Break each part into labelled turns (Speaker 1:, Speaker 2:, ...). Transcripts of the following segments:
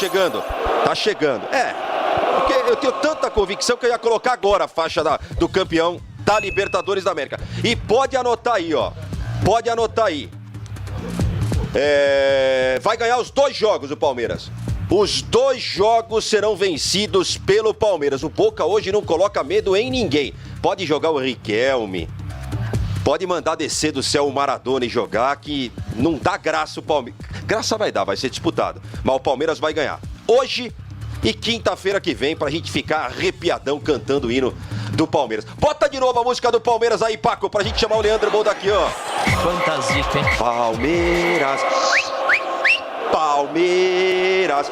Speaker 1: chegando. Tá chegando. Porque eu tenho tanta convicção que eu ia colocar agora a faixa do campeão da Libertadores da América. E pode anotar aí, ó. Pode anotar aí. Vai ganhar os 2 jogos o Palmeiras. Os 2 jogos serão vencidos pelo Palmeiras. O Boca hoje não coloca medo em ninguém. Pode jogar o Riquelme. Pode mandar descer do céu o Maradona e jogar, que não dá graça o Palmeiras. Graça vai dar, vai ser disputado. Mas o Palmeiras vai ganhar. Hoje e quinta-feira que vem, pra gente ficar arrepiadão cantando o hino do Palmeiras. Bota de novo a música do Palmeiras aí, Paco, pra gente chamar o Leandro Bol daqui, ó.
Speaker 2: Fantasia, hein?
Speaker 1: Palmeiras. Palmeiras.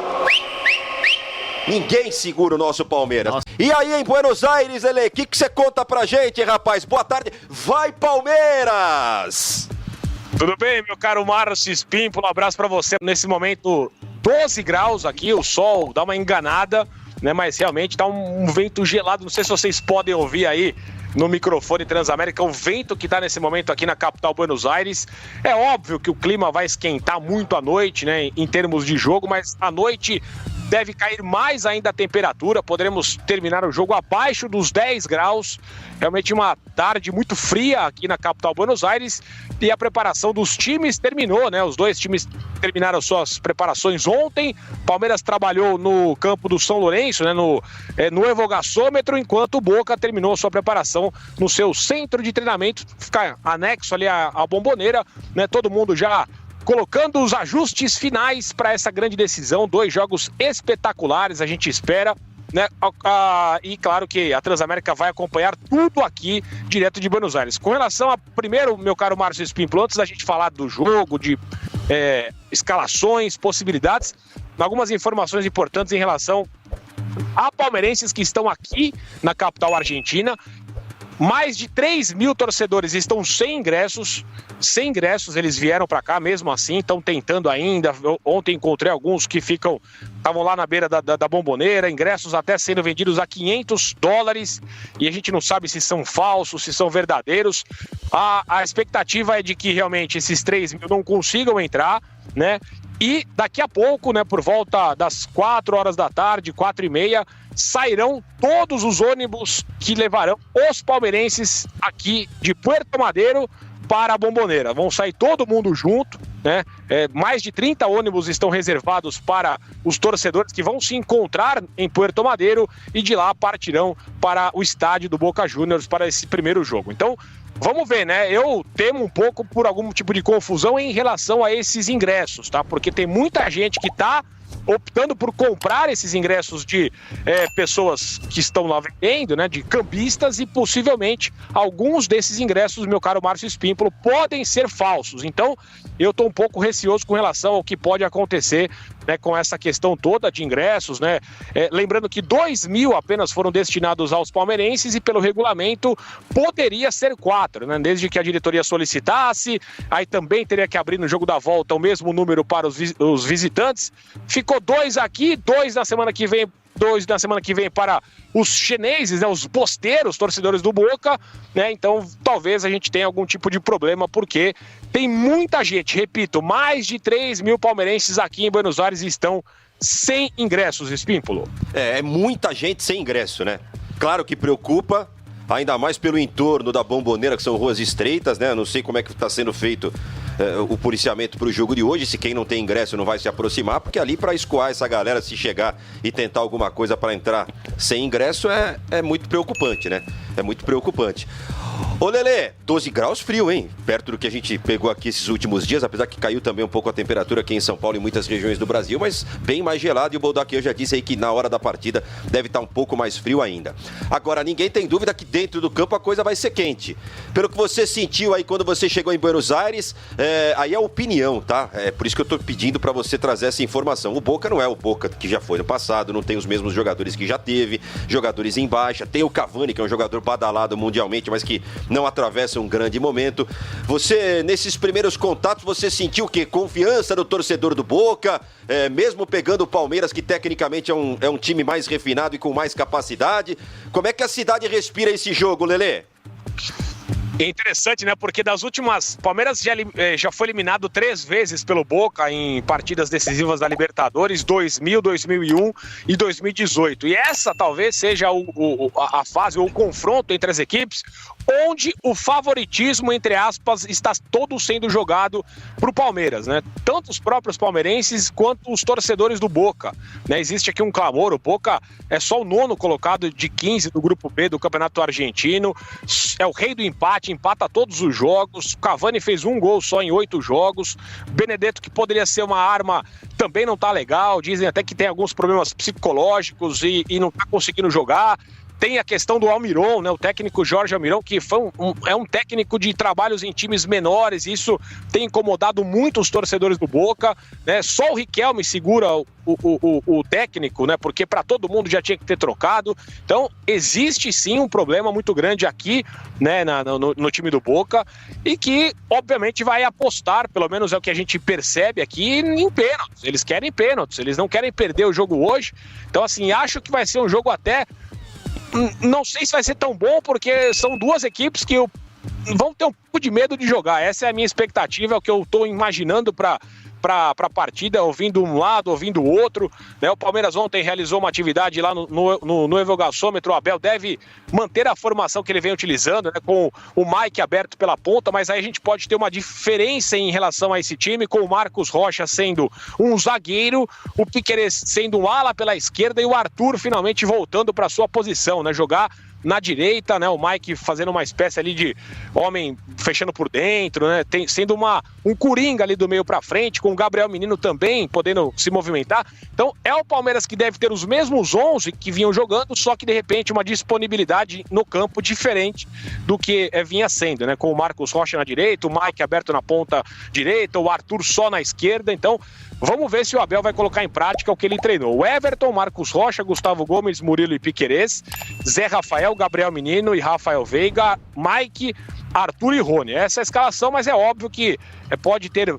Speaker 1: Ninguém segura o nosso Palmeiras. Nossa. E aí, em Buenos Aires, Ele, o que você conta pra gente, rapaz? Boa tarde. Vai, Palmeiras!
Speaker 3: Tudo bem, meu caro Márcio Espímpolo? Um abraço pra você. Nesse momento, 12 graus aqui, o sol dá uma enganada, né? Mas realmente tá um vento gelado. Não sei se vocês podem ouvir aí no microfone Transamérica o vento que tá nesse momento aqui na capital Buenos Aires. É óbvio que o clima vai esquentar muito à noite, né? Em termos de jogo, mas à noite deve cair mais ainda a temperatura, poderemos terminar o jogo abaixo dos 10 graus, realmente uma tarde muito fria aqui na capital Buenos Aires, e a preparação dos times terminou, né? Os 2 times terminaram suas preparações ontem. Palmeiras trabalhou no campo do São Lourenço, né? No Evogassômetro, enquanto o Boca terminou sua preparação no seu centro de treinamento, fica anexo ali à Bombonera, né? Todo mundo já colocando os ajustes finais para essa grande decisão. 2 jogos espetaculares, a gente espera, né? E claro que a Transamérica vai acompanhar tudo aqui, direto de Buenos Aires. Com relação a, primeiro, meu caro Márcio Espímpolo, antes da gente falar do jogo, de escalações, possibilidades, algumas informações importantes em relação a palmeirenses que estão aqui na capital argentina. Mais de 3 mil torcedores estão sem ingressos. Sem ingressos, eles vieram para cá, mesmo assim, estão tentando ainda. Ontem encontrei alguns que estavam lá na beira da Bombonera, ingressos até sendo vendidos a $500, e a gente não sabe se são falsos, se são verdadeiros. A expectativa é de que realmente esses 3 mil não consigam entrar, né? E daqui a pouco, né, por volta das 4 horas da tarde, 4h30, sairão todos os ônibus que levarão os palmeirenses aqui de Puerto Madero para a Bombonera. Vão sair todo mundo junto, né? Mais de 30 ônibus estão reservados para os torcedores que vão se encontrar em Puerto Madero, e de lá partirão para o estádio do Boca Juniors para esse primeiro jogo. Então, vamos ver, né? Eu temo um pouco por algum tipo de confusão em relação a esses ingressos, tá? Porque tem muita gente que está optando por comprar esses ingressos de pessoas que estão lá vendendo, né? De cambistas, e possivelmente alguns desses ingressos, meu caro Márcio Espímpolo, podem ser falsos. Então, eu estou um pouco receoso com relação ao que pode acontecer, né, com essa questão toda de ingressos, né? Lembrando que 2 mil apenas foram destinados aos palmeirenses, e pelo regulamento poderia ser 4, né? Desde que a diretoria solicitasse, aí também teria que abrir no jogo da volta o mesmo número para os visitantes. Ficou 2 aqui, 2 na semana que vem, 2 na semana que vem para os chineses, né, os posteiros, torcedores do Boca, né? Então talvez a gente tenha algum tipo de problema, porque tem muita gente, repito, mais de 3 mil palmeirenses aqui em Buenos Aires estão sem ingressos, Espímpolo.
Speaker 1: É muita gente sem ingresso, né? Claro que preocupa, ainda mais pelo entorno da Bombonera, que são ruas estreitas, né? Eu não sei como é que está sendo feito o policiamento para o jogo de hoje, se quem não tem ingresso não vai se aproximar, porque ali para escoar essa galera, se chegar e tentar alguma coisa para entrar sem ingresso, é muito preocupante, né? É muito preocupante. Ô Lelê, 12 graus frio, hein? Perto do que a gente pegou aqui esses últimos dias, apesar que caiu também um pouco a temperatura aqui em São Paulo e em muitas regiões do Brasil, mas bem mais gelado, e o Boldac eu já disse aí que na hora da partida deve estar um pouco mais frio ainda. Agora, ninguém tem dúvida que dentro do campo a coisa vai ser quente. Pelo que você sentiu aí quando você chegou em Buenos Aires, aí é opinião, tá? É por isso que eu tô pedindo para você trazer essa informação. O Boca não é o Boca que já foi no passado, não tem os mesmos jogadores que já teve, jogadores em baixa, tem o Cavani, que é um jogador badalado mundialmente, mas que não atravessa um grande momento. Você, nesses primeiros contatos, você sentiu o quê? Confiança no torcedor do Boca, mesmo pegando o Palmeiras, que tecnicamente é um time mais refinado e com mais capacidade. Como é que a cidade respira esse jogo, Lelê?
Speaker 3: É interessante, né? Porque das últimas... Palmeiras já foi eliminado 3 vezes pelo Boca em partidas decisivas da Libertadores, 2000, 2001 e 2018. E essa talvez seja a fase ou o confronto entre as equipes onde o favoritismo, entre aspas, está todo sendo jogado para o Palmeiras, né? Tanto os próprios palmeirenses quanto os torcedores do Boca, né? Existe aqui um clamor, o Boca é só o 9º colocado de 15 do Grupo B do Campeonato Argentino, é o rei do empate, empata todos os jogos, Cavani fez 1 gol só em 8 jogos, Benedetto, que poderia ser uma arma, também não tá legal, dizem até que tem alguns problemas psicológicos e não tá conseguindo jogar. Tem a questão do Almiron, né? O técnico Jorge Almiron, que é um técnico de trabalhos em times menores, e isso tem incomodado muito os torcedores do Boca, né? Só o Riquelme segura o técnico, né? Porque para todo mundo já tinha que ter trocado. Então, existe sim um problema muito grande aqui, né? No time do Boca, e que, obviamente, vai apostar, pelo menos é o que a gente percebe aqui, em pênaltis. Eles querem pênaltis, eles não querem perder o jogo hoje. Então, assim, acho que vai ser um jogo até... Não sei se vai ser tão bom, porque são 2 equipes que vão ter um pouco de medo de jogar. Essa é a minha expectativa, é o que eu estou imaginando para a partida, ouvindo um lado, ouvindo o outro, né? O Palmeiras ontem realizou uma atividade lá no Evogasômetro. O Abel deve manter a formação que ele vem utilizando, né? Com o Mike aberto pela ponta, mas aí a gente pode ter uma diferença em relação a esse time, com o Marcos Rocha sendo um zagueiro, o Piquerez sendo um ala pela esquerda e o Arthur finalmente voltando para sua posição, né? Jogar na direita, né? O Mike fazendo uma espécie ali de homem fechando por dentro, né? Sendo um coringa ali do meio pra frente, com o Gabriel Menino também podendo se movimentar. Então é o Palmeiras que deve ter os mesmos 11 que vinham jogando, só que de repente uma disponibilidade no campo diferente do que vinha sendo, né? Com o Marcos Rocha na direita, o Mike aberto na ponta direita, o Arthur só na esquerda. Então vamos ver se o Abel vai colocar em prática o que ele treinou. O Everton, Marcos Rocha, Gustavo Gomes, Murilo e Piquerez, Zé Rafael, Gabriel Menino e Rafael Veiga, Mike, Arthur e Rony. Essa é a escalação, mas é óbvio que pode ter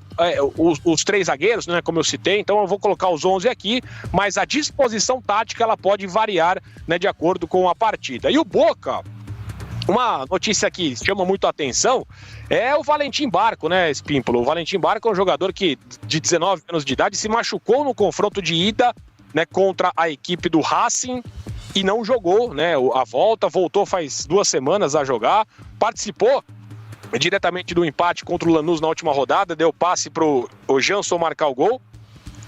Speaker 3: os 3 zagueiros, né, como eu citei, então eu vou colocar os 11 aqui, mas a disposição tática ela pode variar, né, de acordo com a partida. E o Boca, uma notícia que chama muito a atenção é o Valentim Barco, né, Espímpolo? O Valentim Barco é um jogador que, de 19 anos de idade, se machucou no confronto de ida, né, contra a equipe do Racing e não jogou, né, a voltou faz 2 semanas a jogar, participou diretamente do empate contra o Lanús na última rodada, deu passe pro Jansson marcar o gol.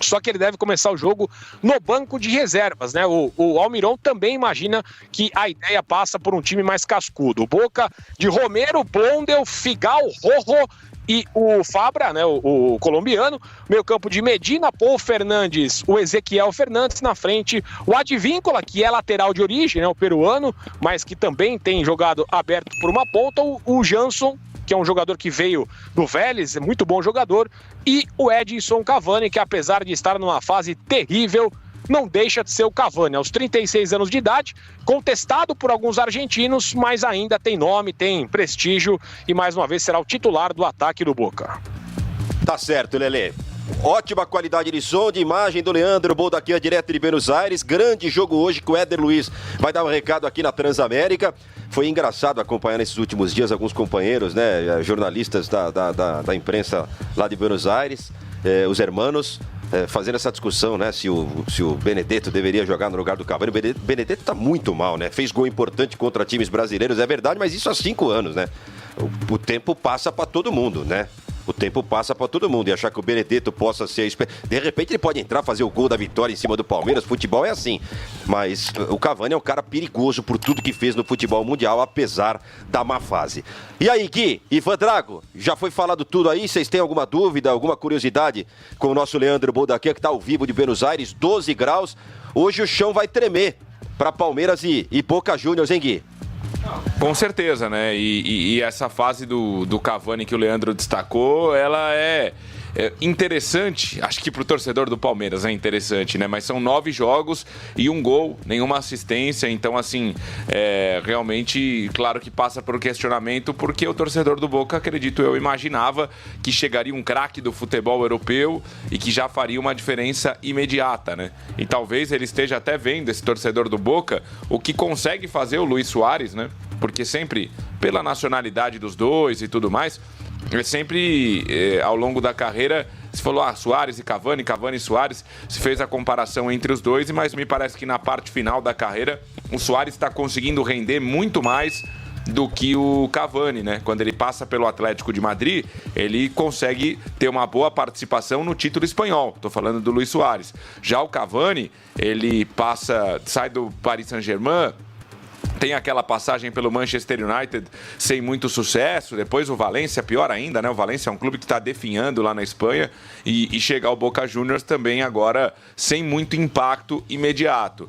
Speaker 3: Só que ele deve começar o jogo no banco de reservas, né? O Almiron também imagina que a ideia passa por um time mais cascudo. O Boca de Romero, Blondel, Figal, Rojo e o Fabra, né? O colombiano. Meio campo de Medina, Paul Fernandes, o Ezequiel Fernandes na frente. O Advíncula, que é lateral de origem, né? O peruano, mas que também tem jogado aberto por uma ponta. O Jansson, que é um jogador que veio do Vélez, é muito bom jogador, e o Edinson Cavani, que apesar de estar numa fase terrível, não deixa de ser o Cavani, aos 36 anos de idade, contestado por alguns argentinos, mas ainda tem nome, tem prestígio, e mais uma vez será o titular do ataque do Boca.
Speaker 1: Tá certo, Lelê. Ótima qualidade de som, de imagem do Leandro Boldaquia, direto de Buenos Aires. Grande jogo hoje que o Éder Luiz vai dar um recado aqui na Transamérica. Foi engraçado acompanhar nesses últimos dias alguns companheiros, né, jornalistas da imprensa lá de Buenos Aires, os hermanos, fazendo essa discussão, né, se o Benedetto deveria jogar no lugar do Cavani. O Benedetto tá muito mal, né? Fez gol importante contra times brasileiros, é verdade, mas isso há 5 anos, né? O tempo passa para todo mundo, né? O tempo passa para todo mundo, e achar que o Benedetto possa ser... De repente ele pode entrar, fazer o gol da vitória em cima do Palmeiras, futebol é assim. Mas o Cavani é um cara perigoso por tudo que fez no futebol mundial, apesar da má fase. E aí, Gui, Ivan Drago, já foi falado tudo aí? Vocês têm alguma dúvida, alguma curiosidade com o nosso Leandro Boldaquia, que está ao vivo de Buenos Aires, 12 graus. Hoje o chão vai tremer para Palmeiras e Boca Juniors, hein, Gui?
Speaker 2: Com certeza, né? E essa fase do Cavani que o Leandro destacou, ela é interessante, acho que pro torcedor do Palmeiras é interessante, né? Mas são 9 jogos e 1 gol, nenhuma assistência, então assim, realmente, claro que passa por questionamento, porque o torcedor do Boca, acredito eu, imaginava que chegaria um craque do futebol europeu e que já faria uma diferença imediata, né? E talvez ele esteja até vendo, esse torcedor do Boca, o que consegue fazer o Luis Suárez, né? Porque sempre, pela nacionalidade dos dois e tudo mais, sempre, ao longo da carreira, se falou Suárez e Cavani, Cavani e Suárez, se fez a comparação entre os dois, mas me parece que na parte final da carreira, o Suárez está conseguindo render muito mais do que o Cavani, né? Quando ele passa pelo Atlético de Madrid, ele consegue ter uma boa participação no título espanhol. Estou falando do Luis Suárez. Já o Cavani, ele sai do Paris Saint-Germain, tem aquela passagem pelo Manchester United sem muito sucesso, depois o Valência, pior ainda, né? O Valência é um clube que está definhando lá na Espanha e chega ao Boca Juniors também agora sem muito impacto imediato.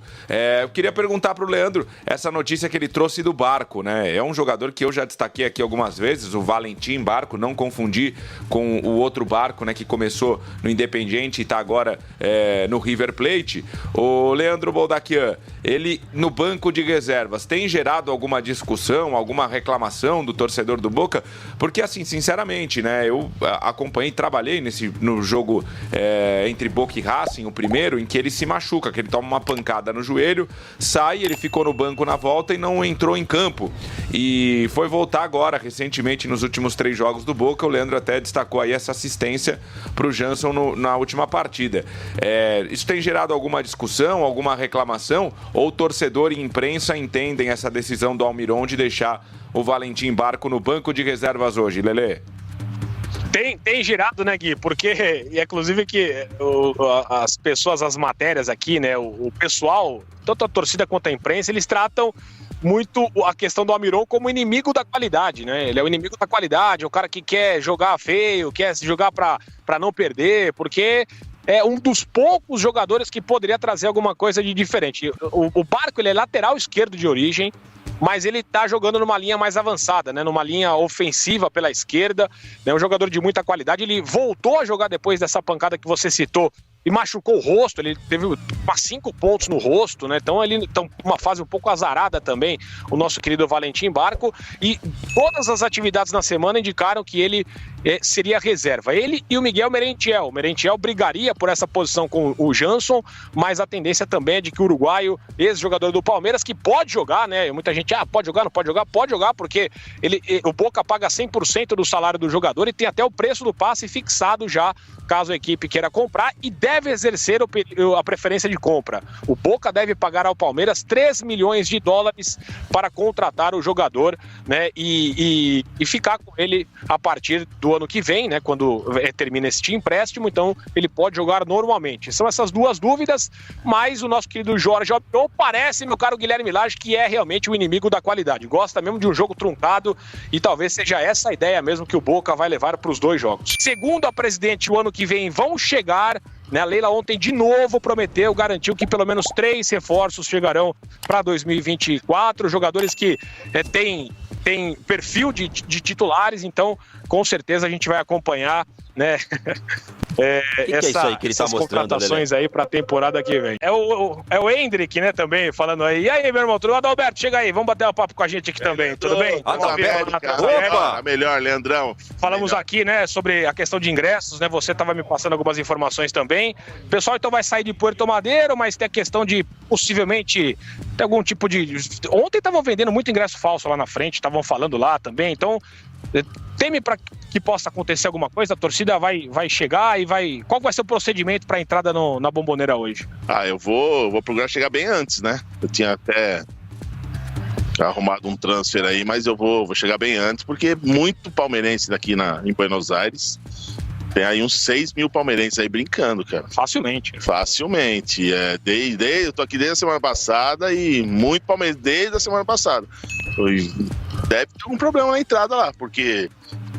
Speaker 2: Eu queria perguntar para o Leandro essa notícia que ele trouxe do Barco, né? É um jogador que eu já destaquei aqui algumas vezes, o Valentim Barco, não confundir com o outro Barco, né? Que começou no Independiente e está agora no River Plate. O Leandro Boldaquian, ele no banco de reservas, tem gerado alguma discussão, alguma reclamação do torcedor do Boca? Porque, assim, sinceramente, né, eu acompanhei, trabalhei no jogo entre Boca e Racing, o primeiro, em que ele se machuca, que ele toma uma pancada no joelho, sai, ele ficou no banco na volta e não entrou em campo. E foi voltar agora, recentemente, nos últimos 3 jogos do Boca. O Leandro até destacou aí essa assistência para o Jansson na última partida. Isso tem gerado alguma discussão, alguma reclamação? Ou o torcedor e imprensa entendem essa decisão do Almiron de deixar o Valentim Barco no banco de reservas hoje, Lelê?
Speaker 3: Tem girado, né, Gui? Porque, inclusive, que as pessoas, as matérias aqui, né, o pessoal, tanto a torcida quanto a imprensa, eles tratam muito a questão do Almiron como inimigo da qualidade, né? Ele é o inimigo da qualidade, é o cara que quer jogar feio, quer jogar pra não perder, porque é um dos poucos jogadores que poderia trazer alguma coisa de diferente. O Barco, ele é lateral esquerdo de origem, mas ele tá jogando numa linha mais avançada, né? Numa linha ofensiva pela esquerda, né? Um jogador de muita qualidade. Ele voltou a jogar depois dessa pancada que você citou e machucou o rosto, ele teve 5 pontos no rosto, né? Então ele tá uma fase um pouco azarada também, o nosso querido Valentim Barco, e todas as atividades na semana indicaram que ele seria reserva. Ele e o Miguel Merentiel. O Merentiel brigaria por essa posição com o Jansson, mas a tendência também é de que o uruguaio, ex-jogador do Palmeiras, que pode jogar, né? Muita gente, pode jogar, não pode jogar? Pode jogar, porque o Boca paga 100% do salário do jogador e tem até o preço do passe fixado já, caso a equipe queira comprar, e deve exercer a preferência de compra. O Boca deve pagar ao Palmeiras $3 milhões para contratar o jogador, né? E ficar com ele a partir do ano que vem, né? Quando termina este empréstimo, então ele pode jogar normalmente. São essas duas dúvidas, mas o nosso querido Jorge Almiron parece, meu caro Guilherme Lage, que é realmente o inimigo da qualidade. Gosta mesmo de um jogo truncado e talvez seja essa a ideia mesmo que o Boca vai levar para os 2 jogos. Segundo a presidente, o ano que vem vão chegar, né? A Leila ontem de novo prometeu, garantiu que pelo menos 3 reforços chegarão para 2024, jogadores que têm perfil de titulares, então com certeza a gente vai acompanhar, né?
Speaker 1: Que é isso aí que ele tá mostrando,
Speaker 3: contratações aí pra temporada que vem. É o Hendrick, né, também, falando aí. E aí, meu irmão, tudo bem? Adalberto, chega aí, vamos bater um papo com a gente aqui também, tudo bem?
Speaker 1: Adalberto,
Speaker 4: opa! Melhor, Leandrão.
Speaker 3: Falamos aqui, né, sobre a questão de ingressos, né, você tava me passando algumas informações também. O pessoal então vai sair de Puerto Madeiro, mas tem a questão de possivelmente ter algum tipo de... Ontem estavam vendendo muito ingresso falso lá na frente, estavam falando lá também, então... Teme para que possa acontecer alguma coisa? A torcida vai chegar e vai... Qual vai ser o procedimento para a entrada na Bombonera hoje?
Speaker 4: Eu vou procurar chegar bem antes, né? Eu tinha até arrumado um transfer aí, mas eu vou chegar bem antes, porque muito palmeirense daqui em Buenos Aires. Tem aí uns 6 mil palmeirenses aí brincando, cara.
Speaker 3: Facilmente.
Speaker 4: Facilmente. Eu tô aqui desde a semana passada e muito palmeirense desde a semana passada. Deve ter algum problema na entrada lá, porque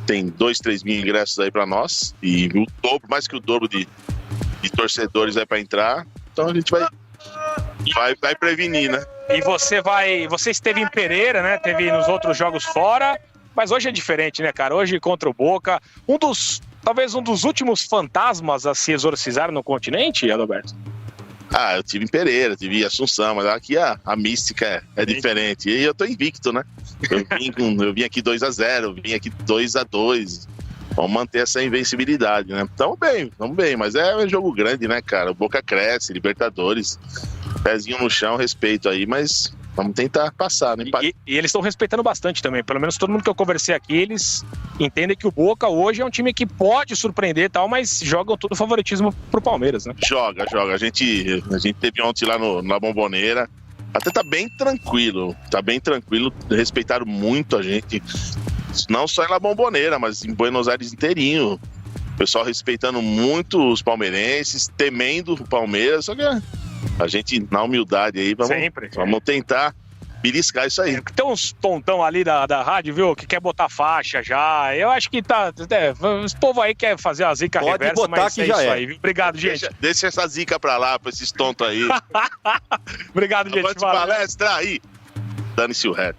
Speaker 4: tem 2, 3 mil ingressos aí pra nós e o dobro, mais que o dobro de torcedores aí pra entrar. Então a gente vai prevenir, né?
Speaker 3: E você esteve em Pereira, né? Teve nos outros jogos fora, mas hoje é diferente, né, cara? Hoje contra o Boca, um dos talvez um dos últimos fantasmas a se exorcizar no continente, Adalberto?
Speaker 4: Eu tive em Pereira, tive em Assunção, mas aqui a mística é diferente. E eu tô invicto, né? Eu vim aqui 2-0, eu vim aqui 2-2. Vamos manter essa invencibilidade, né? Tamo bem, mas é um jogo grande, né, cara? O Boca cresce, Libertadores, pezinho no chão, respeito aí, mas vamos tentar passar, né?
Speaker 3: E eles estão respeitando bastante também, pelo menos todo mundo que eu conversei aqui, eles entendem que o Boca hoje é um time que pode surpreender e tal, mas jogam todo o favoritismo pro Palmeiras, né?
Speaker 4: Joga. A gente teve ontem lá na Bombonera, até tá bem tranquilo, respeitaram muito a gente. Não só na Bombonera, mas em Buenos Aires inteirinho. O pessoal respeitando muito os palmeirenses, temendo o Palmeiras. Só que a gente, na humildade aí, vamos tentar beliscar isso aí.
Speaker 3: Tem uns tontão ali da rádio, viu, que quer botar faixa já. Eu acho que tá... Esse povo aí quer fazer a zica reversa, mas
Speaker 1: que
Speaker 3: é
Speaker 1: já
Speaker 3: isso
Speaker 1: é.
Speaker 3: aí, viu? Obrigado, gente.
Speaker 4: Deixa essa zica pra lá, pra esses tontos aí.
Speaker 3: Obrigado, gente.
Speaker 4: Avante palestra aí. Dane-se o resto.